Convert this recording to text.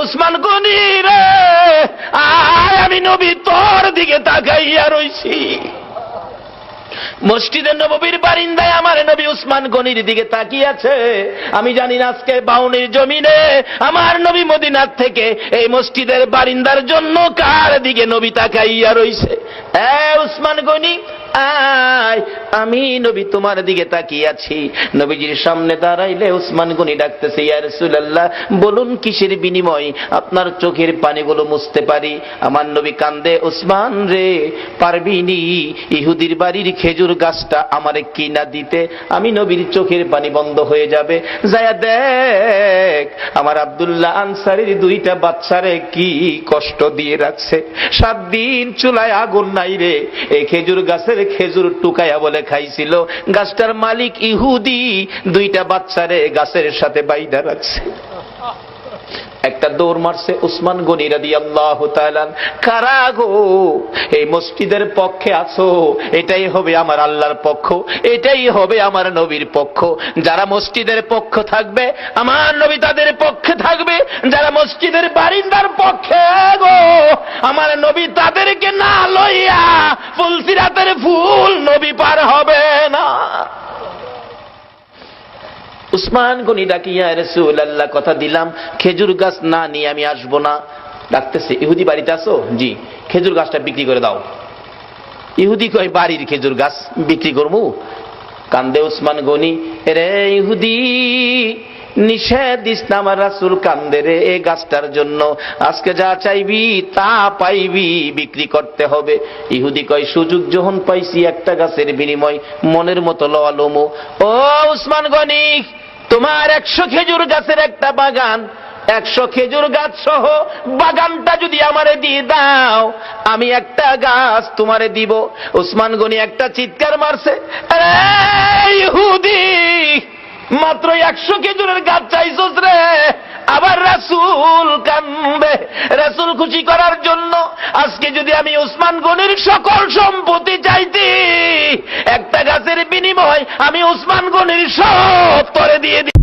উসমান গনি রে, আয় আমি নবী তোর দিকে তাকাইয়া রইছি। মসজিদে নববীর বারিন্দায় আমার নবী উসমান গনির দিকে তাকিয়ে আছে। আমি জানি না আজকে বাউনির জমিনে আমার নবী মদিনার থেকে এই মসজিদের বারিন্দার জন্য কার দিকে নবী তাকাইয়া রইছে। উসমান গনি আয়, আমি নবী তোমার দিকে তাকিয়ে আছি। নবীজির সামনে দাঁড়াইলে উসমান গনি ডাকতেছে, ইয়া রাসূলুল্লাহ, বলুন কিসের বিনিময় আপনার চোখের পানিগুলো মুছতে পারি? আমার নবী কান্দে, উসমান রে, পারবিনি ইহুদির বাড়ির খেজুর গাছটা আমারে কিনা দিতে? আমি নবীর চোখের পানি বন্ধ হয়ে যাবে। যায়া দেখ আমার আব্দুল্লাহ আনসারীর 2টা বাচ্চারে কি কষ্ট দিয়ে রাখছে। 7 দিন চুলায় আগুন নাই রে, এই খেজুর গাছের খেজুর টুকাইয়া বলে খাইছিল। গাছটার মালিক ইহুদি, 2টা বাচ্চারে গাছের সাথে বাইধা রাখছে। একটা দৌড় মারছে উসমান গনি রাদিয়াল্লাহু তাআলা। কারা গো এই মসজিদের পক্ষে আছো? এটাই হবে আমার আল্লাহর পক্ষ, এটাই হবে আমার নবীর পক্ষ। যারা মসজিদের পক্ষ থাকবে আমার নবী তাদের পক্ষে থাকবে, যারা মসজিদের বারিন্দার পক্ষে গো আমার নবী তাদেরকে না লইয়া ফুলসিরাতের ফুল নবী পার হবে না। উসমান গনি ডাকি, ইয়া রাসূলুল্লাহ, কথা দিলাম খেজুর গাছ না নিয়ে আমি আসবো না। ডাকতেছে, ইহুদি বাড়িতে আছো? জি। খেজুর গাছটা বিক্রি করে দাও। ইহুদি কয়, বাড়ির খেজুর গাছ বিক্রি করবো? কান্দে উসমান গনি, রে ইহুদি, নিষেধ দিস না, আমার রাসূল কান্দে রে এই গাছটার জন্য। আজকে যা চাইবি তা পাইবি, বিক্রি করতে হবে। ইহুদি কয়, সুযোগ যখন পাইছি একটা গাছের বিনিময় মনের মতো লওয়া লমো। ও উসমান গনি, তোমার 100 খেজুর গাছের একটা বাগান, 100 খেজুর গাছ সহ বাগানটা যদি আমারে দিয়ে দাও, আমি একটা গাছ তোমারে দিব। উসমান গনি একটা চিৎকার মারছে, ইহুদি, মাত্র 100 খেজুরের গাছ চাইছস রে? আবার রাসূল কান্দে। রাসূল খুশি করার জন্য আজকে যদি আমি উসমান গনির সকল সম্পত্তি চাইতি, একটা গাছের বিনিময় আমি উসমান গনির সব তোরে দিয়ে দিই।